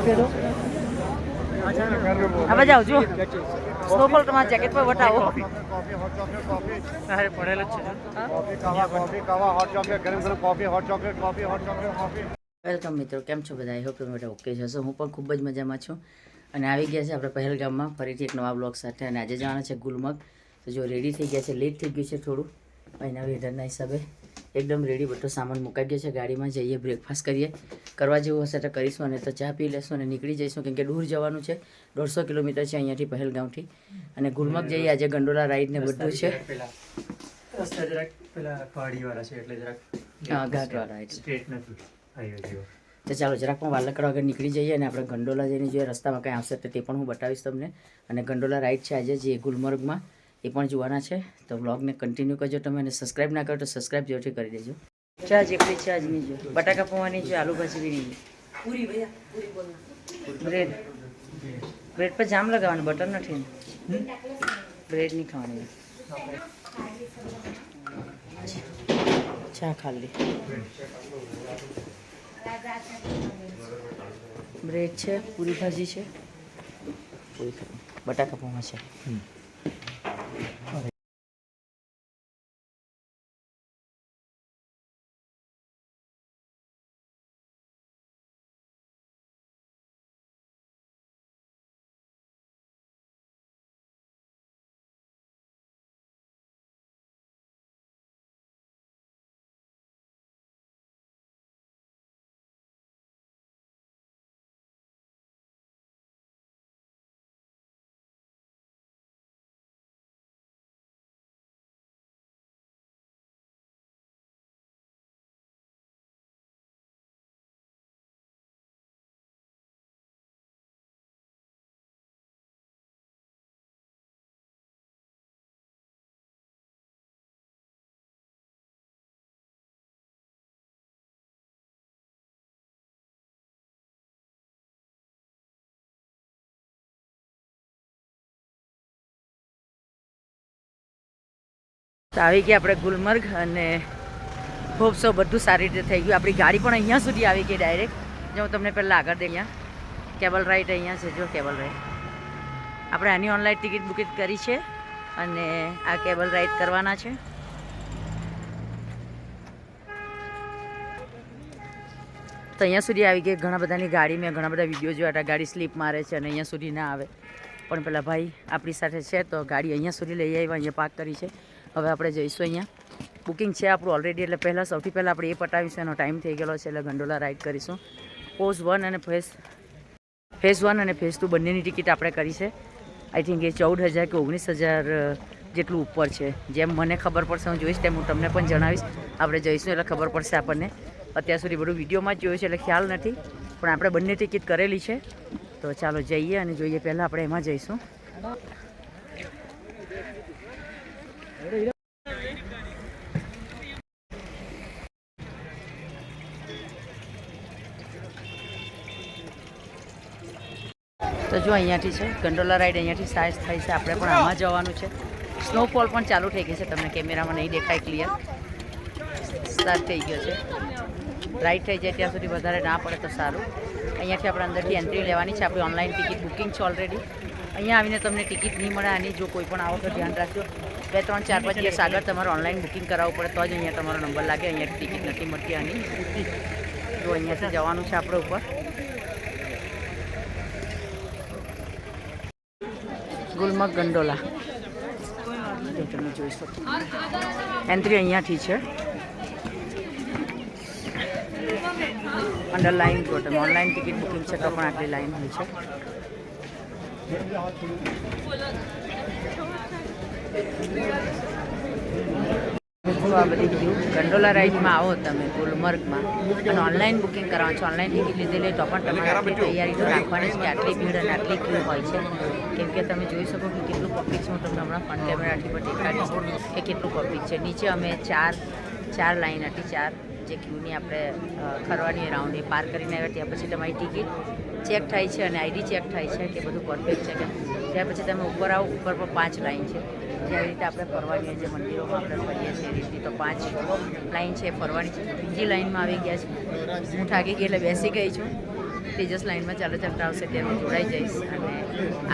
પેલો હવે જાઓ જો સ્નોફોલ તમારા જેકેટ પર વટાવો અરે પડેલો જ છે વેલકમ મિત્રો, કેમ છો બધા? આઈ હોપ તમે બધા ઓકે જશો. હું પણ ખૂબ જ મજામાં છું અને આવી ગયા છે આપણે પહેલગામમાં ફરીથી એક નવા બ્લોગ સાથે. અને આજે જવાના છે ગુલમર્ગ. તો જો રેડી થઈ ગયા છે, લેટ થઈ ગયું છે થોડું અહીંના વેધરના હિસાબે. એકદમ રેડી, બધો સામાન મુકાઈ ગયો છે ગાડીમાં. જઈએ, બ્રેકફાસ્ટ કરીએ, કરવા જેવું હશે તો કરીશું, અને તો ચા પી લેશું અને નીકળી જઈશું, કેમ કે દૂર જવાનું છે. 150 કિલોમીટર છે અહીંયાથી પહેલગામથી. અને ગુલમર્ગ જઈએ આજે. ગંડોલા રાઈડ ને બધું છે. રસ્તા જરાક પેલા પહાડીવાળા છે એટલે જરાક હા, ઘાટવાળા એટલે સ્ટ્રેટ નથી હાઈવે જેવો. તો ચાલો જરાક પણ વાર લકડા વગર નીકળી જઈએ અને આપણે ગંડોલા જઈને જોઈએ રસ્તામાં કંઈ આવશે તો તે પણ હું બતાવીશ તમને. અને ગંડોલા રાઈડ છે આજે જે ગુલમર્ગમાં, એ પણ જોવાના છે. તો વ્લોગને કન્ટિન્યુ કરજો તમે, અને સબસ્ક્રાઈબ ના કરો તો સબસ્ક્રાઈબ જરૂરથી કરી દેજો. ચા જેટલી ચા જ નહીં જો, બટાકા પૌવાની જો, આલુ ભાજી બી નહીં. પૂરી ભૈયા, પૂરી બોલો. બ્રેડ બ્રેડ પર જામ લગાવવાનું, બટર નથી ને. બ્રેડ નહીં ખાવાની. ચા ખાલી, બ્રેડ છે, પૂરી ભાજી છે, બટાકા પૌવા છે. તો આવી ગયા આપણે ગુલમર્ગ, અને હોપ સો બધું સારી રીતે થઈ ગયું. આપણી ગાડી પણ અહીંયા સુધી આવી ગઈ ડાયરેક્ટ. જો હું તમને પહેલાં આગળ દે, અહીંયા કેબલ રાઈડ અહીંયા છે. જો કેબલ રાઈડ આપણે આની ઓનલાઈન ટિકિટ બુકિંગ કરી છે અને આ કેબલ રાઈડ કરવાના છે. તો અહીંયા સુધી આવી ગઈ. ઘણા બધાની ગાડી, મેં ઘણા બધા વિડીયો જોયા હતા, ગાડી સ્લીપ મારે છે અને અહીંયા સુધી ના આવે. પણ પેલા ભાઈ આપણી સાથે છે તો ગાડી અહીંયા સુધી લઈ આવ્યા, અહીંયા પાર્ક કરી છે. હવે આપણે જઈશું. અહીંયા બુકિંગ છે આપણું ઓલરેડી, એટલે સૌથી પહેલાં આપણે એ પટાવીશું. એનો ટાઈમ થઈ ગયેલો છે એટલે ગંડોલા રાઈડ કરીશું. ફેઝ 1 અને ફેઝ 2 બંનેની ટિકિટ આપણે કરી છે. આઈ થિંક એ 14,000 કે 19,000 જેટલું ઉપર છે. જેમ મને ખબર પડશે હું જોઈશ, તેમ હું તમને પણ જણાવીશ. આપણે જઈશું એટલે ખબર પડશે આપણને. અત્યાર સુધી બધું વિડીયોમાં જ જોયું છે એટલે ખ્યાલ નથી, પણ આપણે બંને ટિકિટ કરેલી છે. તો ચાલો જઈએ અને જોઈએ. પહેલાં આપણે એમાં જઈશું. તો જો અહીંયાથી છે ગંડોલા રાઈડ, અહીંયાથી સાઈઝ થાય છે. આપણે પણ આમાં જવાનું છે. સ્નોફોલ પણ ચાલુ થઈ ગઈ છે, તમને કેમેરામાં નહીં દેખાય ક્લિયર. સ્ટાર્ટ થઈ ગયો છે. રાઈડ થઈ જાય ત્યાં સુધી વધારે ના પડે તો સારું. અહીંયાથી આપણે અંદરથી એન્ટ્રી લેવાની છે. આપણી ઓનલાઈન ટિકિટ બુકિંગ છે ઓલરેડી. અહીંયા આવીને તમને ટિકિટ નહીં મળે આની. જો કોઈ પણ આવો તો ધ્યાન રાખજો. 2, 3, 4, 5 દિવસ આગળ તમારે ઓનલાઈન બુકિંગ કરાવવું પડે તો જ અહીંયા તમારો નંબર લાગે. અહીંયાથી ટિકિટ નથી મળતી આની. જો અહીંયાથી જવાનું છે આપણે ઉપર ગુલમર્ગ ગંડોલા. તમે જોઈ શકો એન્ટ્રી અહીંયાથી છે. અંડર લાઈન જો તમે ઓનલાઈન ટિકિટ બુકિંગ છે તો પણ આટલી લાઈન હોય છે. આ બધી ગયું. ગંડોલા રાઈડમાં આવો તમે ગુલમર્ગમાં અને ઓનલાઈન બુકિંગ કરવાનું છે. ઓનલાઈન ટિકિટ લીધેલી તો પણ તમારે આટલી તૈયારી તો રાખવાની છે કે આટલી ભીડ અને આટલી ક્યુ હોય છે. કેમ કે તમે જોઈ શકો કે કેટલું પબ્લિક છે. હું તમને હમણાં ફ્રન્ટ કેમેરાથી પણ દેખાડીશ કે કેટલું પબ્લિક છે. નીચે અમે ચાર લાઈન હતી, 4 જે ક્યુની આપણે ખરવાની રાઉન્ડ એ પાર કરીને આવ્યા. ત્યાં પછી તમારી ટિકિટ ચેક થાય છે અને આઈડી ચેક થાય છે કે બધું પરફેક્ટ છે કે. ત્યાર પછી તમે ઉપર આવો. ઉપર પર 5 લાઈન છે. જેવી રીતે આપણે ફરવાની જે મંદિરોમાં આપણે ફરીએ છીએ એ રીતની તો 5 લાઈન છે ફરવાની છે. બીજી લાઈનમાં આવી ગયા છે. હું થાકી ગઈ એટલે બેસી ગઈ છું. તેજસ લાઇનમાં ચાલતા આવશે ત્યારે હું જોડાઈ જઈશ અને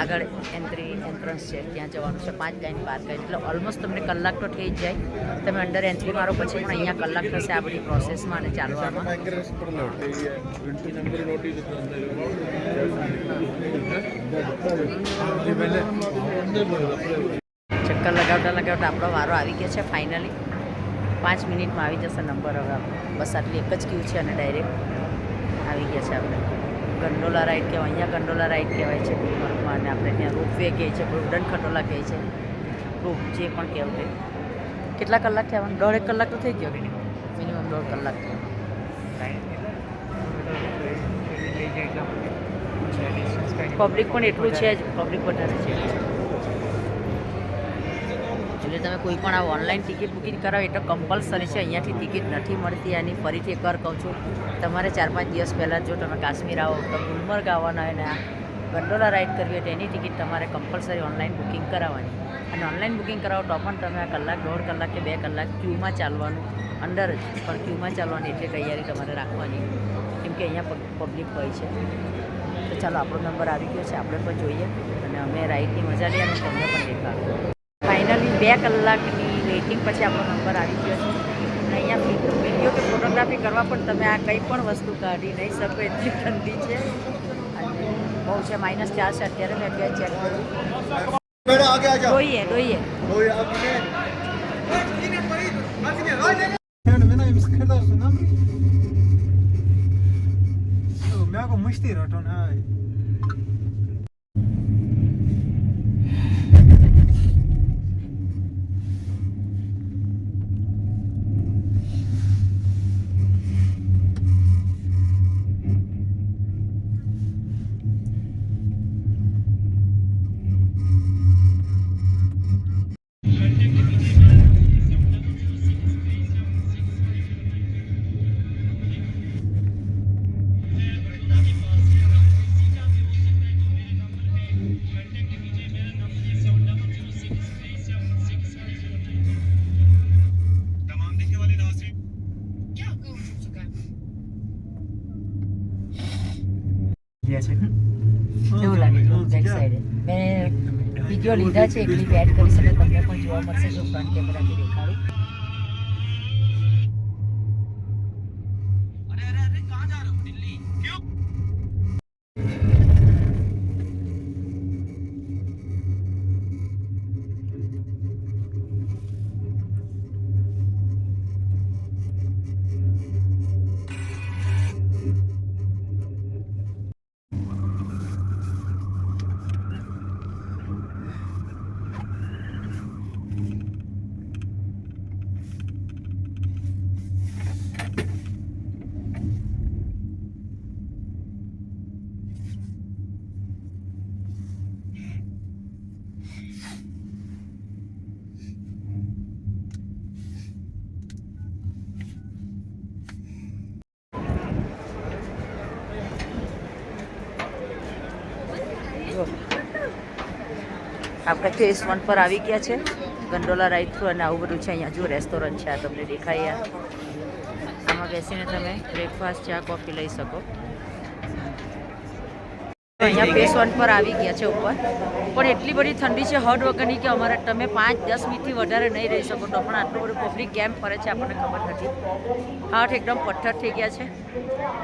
આગળ એન્ટ્રન્સ છે ત્યાં જવાનું છે 5 લાઇન 12 લાઇન એટલે ઓલમોસ્ટ તમને કલાક તો થઈ જ જાય. તમે અંડર એન્ટ્રી મારો પછી પણ અહીંયા કલાક થશે આ બધી પ્રોસેસમાં અને ચાલવામાં. ચક્કર લગાવતા આપણો વારો આવી ગયો છે ફાઇનલી. 5 મિનિટમાં આવી જશે નંબર. હવે બસ આટલી એક જ ક્યુ છે અને ડાયરેક્ટ આવી ગયા છે આપણે. ગંડોલા રાઈડ કહેવાય, અહીંયા ગંડોલા રાઈડ કહેવાય છે ગુલમર્ગમાં, અને આપણે ત્યાં રોપવે કહે છે, ગોલ્ડન ખટોલા કહે છે, રોપ જે પણ કહેવું તે. કેટલા કલાક થયા? 1.5 કલાક તો થઈ ગયો મિનિમમ 1.5 કલાક. પબ્લિક પણ એટલું છે જ, પબ્લિક વધારે છે એટલે તમે કોઈ પણ આ ઓનલાઈન ટિકિટ બુકિંગ કરાવો એટલે કમ્પલસરી છે. અહીંયાથી ટિકિટ નથી મળતી. આની ફરીથી એકવાર કહું છું, તમારે 4-5 દિવસ પહેલાં જો તમે કાશ્મીર આવો તો ગુલમર્ગ આવવાના હોય ને આ ગંડોલા રાઈડ કરવી હોય તો એની ટિકિટ તમારે કમ્પલસરી ઓનલાઈન બુકિંગ કરાવવાની. અને ઓનલાઈન બુકિંગ કરાવો તો પણ તમે આ કલાક, 1.5 કલાક કે 2 કલાક ક્યુમાં ચાલવાનું, અંડર જ પણ ક્યુમાં ચાલવાની એટલી તૈયારી તમારે રાખવાની, કેમ કે અહીંયા પબ્લિક હોય છે. તો ચાલો આપણો નંબર આવી ગયો છે, આપણે પણ જોઈએ અને અમે રાઈડની મજા લઈએ અને તમને પણ દેખાડો. ફાઇનલી 2 કલાકની વેઇટિંગ પછી આપણો નંબર આવી ગયો છે અને અહીંયા વિડીયો કે ફોટોગ્રાફી કરવા પણ તમે આ કંઈ પણ વસ્તુ કાઢી નહીં શકો એટલી ઠંડી છે અને બહુ છે. -4 છે અત્યારે. મેં બે ચેક કર્યું. જોઈએ કેવું લાગે છે બેક સાઈડે? મેં વિડીયો લીધા છે, એક ક્લિપ એડ કરીશ એટલે તમને પણ જોવા મળશે. જો ફ્રન્ટ કેમેરાથી દેખાડું. આપણે ફેઝ 1 પર આવી ગયા છે, ગંડોલા રાઈડ થ્રુ, અને આવું બધું છે. અહીંયા જો રેસ્ટોરન્ટ છે, આ તમને દેખાય. આમાં બેસીને તમે બ્રેકફાસ્ટ, ચા, કોફી લઈ શકો. અહીંયા ફેઝ 1 પર આવી ગયા છે ઉપર, પણ એટલી બધી ઠંડી છે હદ વગરની કે અમારે તમે 5-10 મિનિટથી વધારે નહીં રહી શકો. તો પણ આટલું બધું પબ્લિક કેમ ફરે છે આપણને ખબર નથી. હાથ એકદમ પથ્થર થઈ ગયા છે,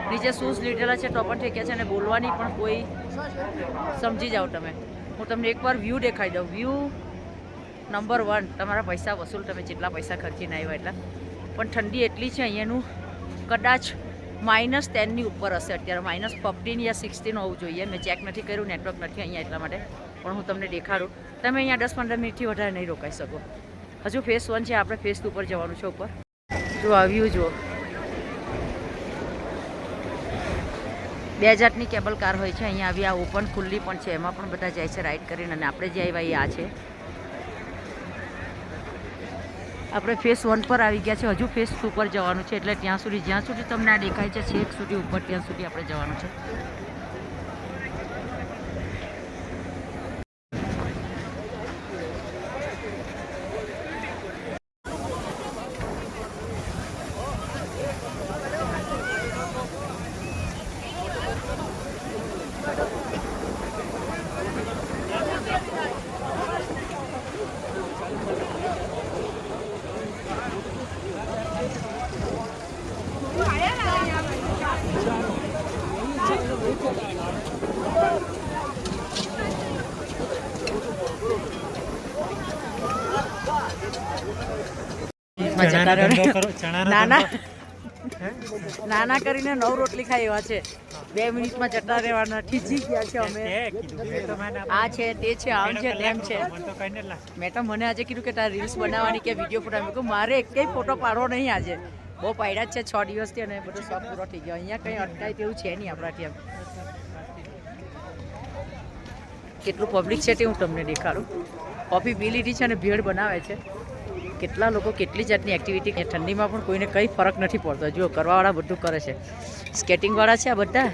નીચે શૂઝ લીધેલા છે તો પણ થઈ ગયા છે, અને બોલવાની પણ કોઈ, સમજી જાઓ તમે. હું તમને એકવાર વ્યૂ દેખાડી દઉં. View number 1. તમારા પૈસા વસૂલ, તમે જેટલા પૈસા ખર્ચીને આવ્યા એટલા. પણ ઠંડી એટલી છે અહીંયાનું, કદાચ -10ની ઉપર હશે અત્યારે. -15 યા 16 હોવું જોઈએ. મેં ચેક નથી કર્યું, નેટવર્ક નથી અહીંયા એટલા માટે, પણ હું તમને દેખાડું. તમે અહીંયા 10-15 મિનિટથી વધારે નહીં રોકાઈ શકો. હજુ ફેઝ 1 છે, આપણે ફેઝ 2 પર જવાનું છે ઉપર. જો આ વ્યૂ જુઓ. 2 જાતની કેબલ કાર હોય છે અહીંયા. આવી આ ઓપન ખુલ્લી પણ છે, એમાં પણ બધા જાય છે રાઈડ કરીને. અને આપણે જે આવ્યા એ આ છે. આપણે ફેઝ 1 પર આવી ગયા છે, હજુ ફેઝ 2 પર જવાનું છે. એટલે જ્યાં સુધી તમને આ દેખાય છે છેક સુધી ઉપર, ત્યાં સુધી આપણે જવાનું છે. મિનિટમાં જતા રહે નાના હે? નાના કરીને 9 રોટલી ખાઈ એવા છે 2 મિનિટમાં જતા રહેવાના ખીચી ગયા છે અમે આ છે તે છે આમ છે તેમ છે મેં તો મને આજે કીધું કે તારે રીલ્સ બનાવવાની કે વિડીયો ફોટો મેં કહ્યું મારે એકેય ફોટો પાડવો નહીં આજે બહુ પાડ્યા જ છે 6 દિવસથી અને બધો શોખ પૂરો થઈ ગયો અહીંયા કંઈ અટકાય તેવું છે નહીં આપણાથી એમ કેટલું પબ્લિક છે તે હું તમને દેખાડું કોફી પી લીધી છે અને ભેળ બનાવે છે કેટલા લોકો કેટલી જાતની એક્ટિવિટી ઠંડીમાં પણ કોઈને કંઈ ફરક નથી પડતો જો કરવાવાળા બધું કરે છે સ્કેટિંગવાળા છે આ બધા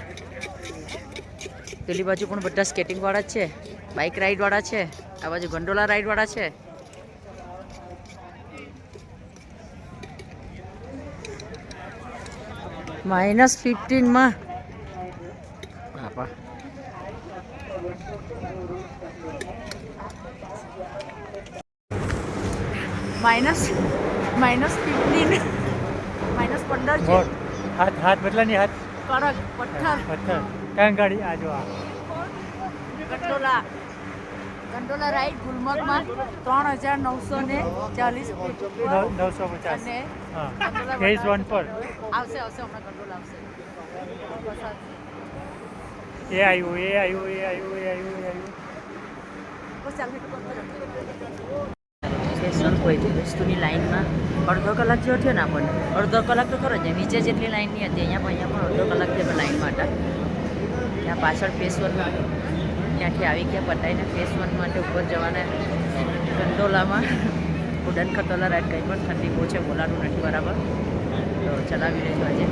પેલી બાજુ પણ બધા સ્કેટિંગવાળા જ છે બાઇક રાઇડવાળા છે આ બાજુ ગંડોલા રાઇડવાળા છે -15 બાપા -15 -15 છે હાથ બદલા ની હાથ કડક પથ્થર કાં ગાડી આ જો આ ગંડોલા રાઈડ ગુલમર્ગમાં 3940 950 અને હા ગંડોલા ફેઝ 1 પર આવશે હમણાં ગંડોલા આવશે એ આવ્યું બસ ચાલ સ્ટેશન કોઈ વસ્તુની લાઈનમાં અડધો કલાક જેવો થયો ને આપણને અડધો કલાક તો ખરો જ નીચે જેટલી લાઈન નહીં હતી અહીંયા પણ અડધો કલાક જેવો લાઈનમાં હતા ત્યાં પાછળ ફેસ 1 ત્યાંથી આવી ગયા પતાવીને ફેસ 1 માટે ઉપર જવાના ગંડોલામાં ઉડન ખતોલા રાઈડ કંઈ પણ ઠંડી બહુ છે બોલાતું નથી બરાબર તો ચલાવી લેજો આજે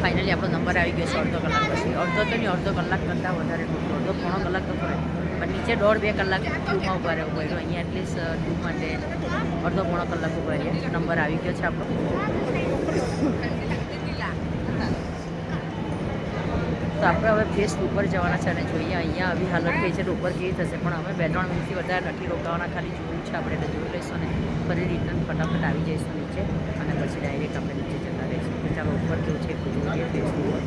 ફાઇનલી આપણો નંબર આવી ગયો છે અડધો કલાક પછી અડધો તો નહીં અડધો કલાક કરતાં વધારે અડધો પોણો કલાક તો ખરે પણ નીચે 1.5-2 કલાક ક્યુમાં ઉભા રહેવું પડ્યું અહીંયા એટલીસ્ટ ક્યુ માટે અડધો પોણો કલાક ઉભા રહ્યા નંબર આવી ગયો છે આપણો તો આપણે હવે ફેસ ઉપર જવાના છે અને જોઈએ અહીંયા આવી હાલત થઈ છે તો ઉપર કેવી થશે પણ અમે 2-3 મિનિટથી વધારે નથી રોકાવાના ખાલી જોયું છે આપણે એટલે જોઈ લઈશું અને ફરી રિટર્ન ફટાફટ આવી જઈશું નીચે અને પછી ડાયરેક્ટ આપણે નીચે જતા રહીશું તો ચાલો ઉપર કેવું છે એટલું જોઈએ ફેસ ઉપર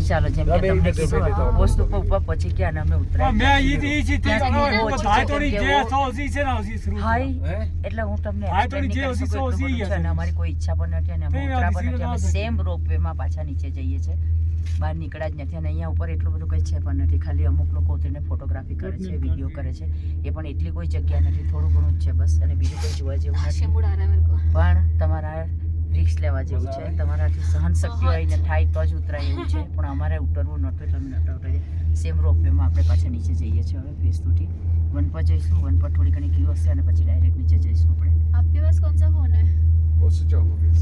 ચાલો જેમ કે તમને કીધું પોસ્ટ ઉપર ઉપર પહોંચી ગયા અને અમે ઉતરાઈ એટલે હું તમને અને અમારી કોઈ ઈચ્છા પણ નથી અને અમે ઉતરા પણ નથી અમે સેમ રોપવેમાં પાછા નીચે જઈએ છીએ બહાર નીકળ્યા જ નથી અને અહીંયા ઉપર એટલું બધું કંઈ છે પણ નથી ખાલી અમુક લોકો ઉતરીને ફોટોગ્રાફી કરે છે વિડીયો કરે છે એ પણ એટલી કોઈ જગ્યા નથી થોડું ઘણું જ છે બસ અને બીજું કોઈ જોવા જેવું નથી પણ તમારા રિસ્ક લેવા જેવું છે તમારાથી સહન શક્તિ હોય ને થાય તો જ ઉતરાય એવું છે પણ અમારે ઉતરવું નહોતું એટલે અમે નહોતા ઉતરીએ સેમ રોપવેમાં આપણે પાછા નીચે જઈએ છીએ હવે ફેસ 2 થી 1 પર જઈશું 1 પર થોડી ઘણી ક્યુ હશે અને પછી ડાયરેક્ટ નીચે જઈશું આપણે आपके पास कौन सा फोन है वो स्विच ऑफ हो गया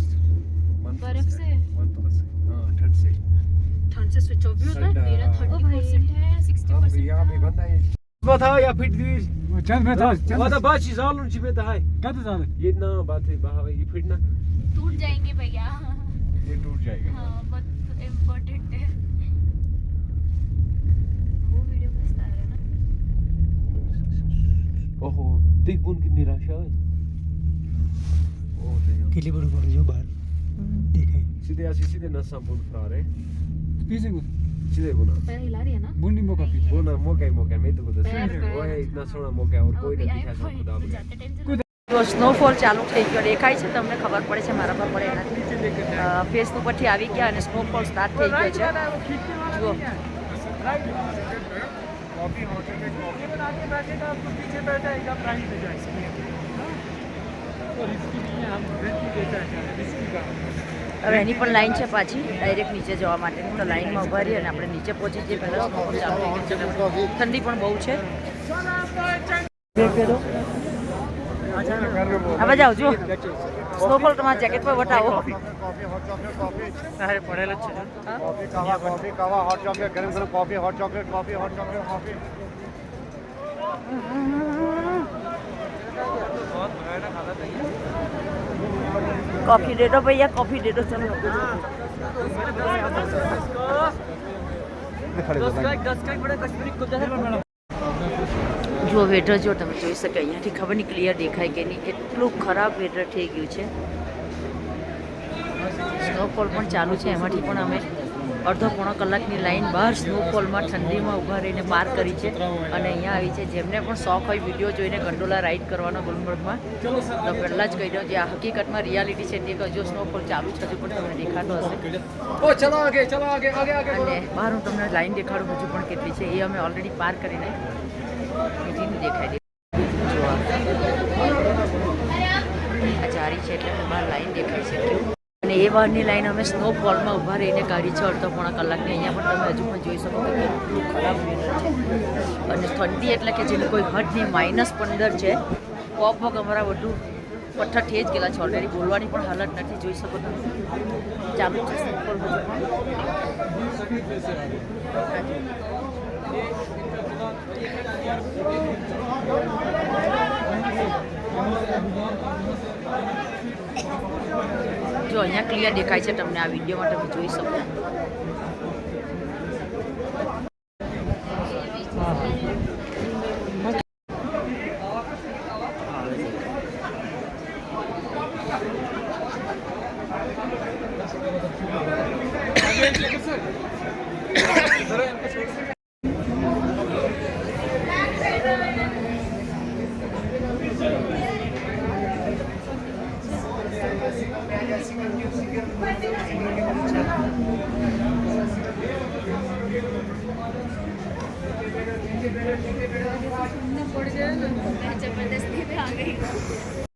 बर्फ से मंथ से हाँ ठंड से ठंड से स्विच ऑफ भी होता है मेरा 30% है 60% अब यहाँ भी बंद है बताओ या फिट दी चंद में था هذا باشي زالون شي بيت هاي क्या था ये ना बात है बाहर ये फिर ना टूट जाएंगे भैया ये टूट जाएगा हाँ बहुत इम्पोर्टेंट है वो वीडियो मस्त आ रहा है ना ओहो देख बुन कितनी राशा है ओ देखो કેટલી બરોબર જો બહાર દેખાય सीधे ऐसे सीधे नसा बुन खा रहे પીસે सीधे बुना पैर हिला रही है ना બુંડી મોકા પીસે बुना मौका ही मौका मैं तो बता पैर पे। वो है इतना सोना मौका है और कोई नहीं दिखा सकता खुदा बगैर जाते टेंशन તો સ્નોફોલ ચાલુ થઈ ગયો દેખાય છે તમને ખબર પડે છે મારા પર પડે એનાથી ફેસ ઉપરથી આવી ગયા અને સ્નોફોલ સ્ટાર્ટ થઈ ગયો છે જુઓ कॉफी होटल में कॉफी बना के बैठेगा आपको पीछे बैठाएगा प्राइस में जाएगा तो रिस्की नहीं है हम रेंट भी देता है रिस्की का હવે એની પણ લાઈન છે પાછી ડાયરેક્ટ નીચે જવા માટેની તો લાઈનમાં ઉભા રહીએ અને આપણે નીચે પહોંચી જઈએ પહેલાં સ્નોફોલ ચાલુ થઈ ગઈ છે ઠંડી પણ બહુ છે હવે જાઓ જુઓ સ્નોફોલ તમારા જેકેટ પર વટાવો सारे पढ़ेला છે कॉफी कावा कॉफी कावा हॉट चॉकलेट गरम गरम coffee hot chocolate coffee hot chocolate coffee बहुत भयानक हालत है कॉफी दे दो भैया कॉफी दे दो चलो જો વેધર જો તમે જોઈ શકો અહીંયાથી ખબર નહીં ક્લિયર દેખાય કે નહીં કેટલું ખરાબ વેધર થઈ ગયું છે સ્નોફોલ પણ ચાલુ છે એમાંથી પણ અમે અડધો પોણો કલાકની લાઈન બહાર સ્નોફોલમાં ઠંડીમાં ઊભા રહીને પાર કરી છે અને અહીંયા આવી છે જેમને પણ શોખ હોય વિડીયો જોઈને ગંડોલા રાઈડ કરવાનો ગુલમર્ગમાં તો પહેલાં જ કહી દઉં જે આ હકીકતમાં રિયાલિટી છે તે જો સ્નોફોલ ચાલુ છે હજુ પણ તમને દેખાતો હશે અને બહાર હું તમને લાઈન દેખાડું હજુ પણ કેટલી છે એ અમે ઓલરેડી પાર કરીને બીજીને દેખાડી આ જારી છે એટલે અમે બહાર લાઈન દેખાઈ શકીએ અને એ બહારની લાઈન અમે સ્નોફોલમાં ઊભા રહીને કાઢી છે અડધો પોણા કલાકની અહીંયા પણ તમે હજુ પણ જોઈ શકો કે કેટલું ખરાબ વેધર છે અને ઠંડી એટલે કે જેની કોઈ હદ નહીં -15 છે પગ પગ અમારા બધું પથ્થર થઈ જ ગયેલા છે ઓલરેડી બોલવાની પણ હાલત નથી જોઈ શકો તમે ચાલુ છે સ્નોફોલ હજુ જો અહીંયા ક્લિયર દેખાય છે તમને આ વિડીયોમાં તમે જોઈ શકો जबरदस्ती पे आ गई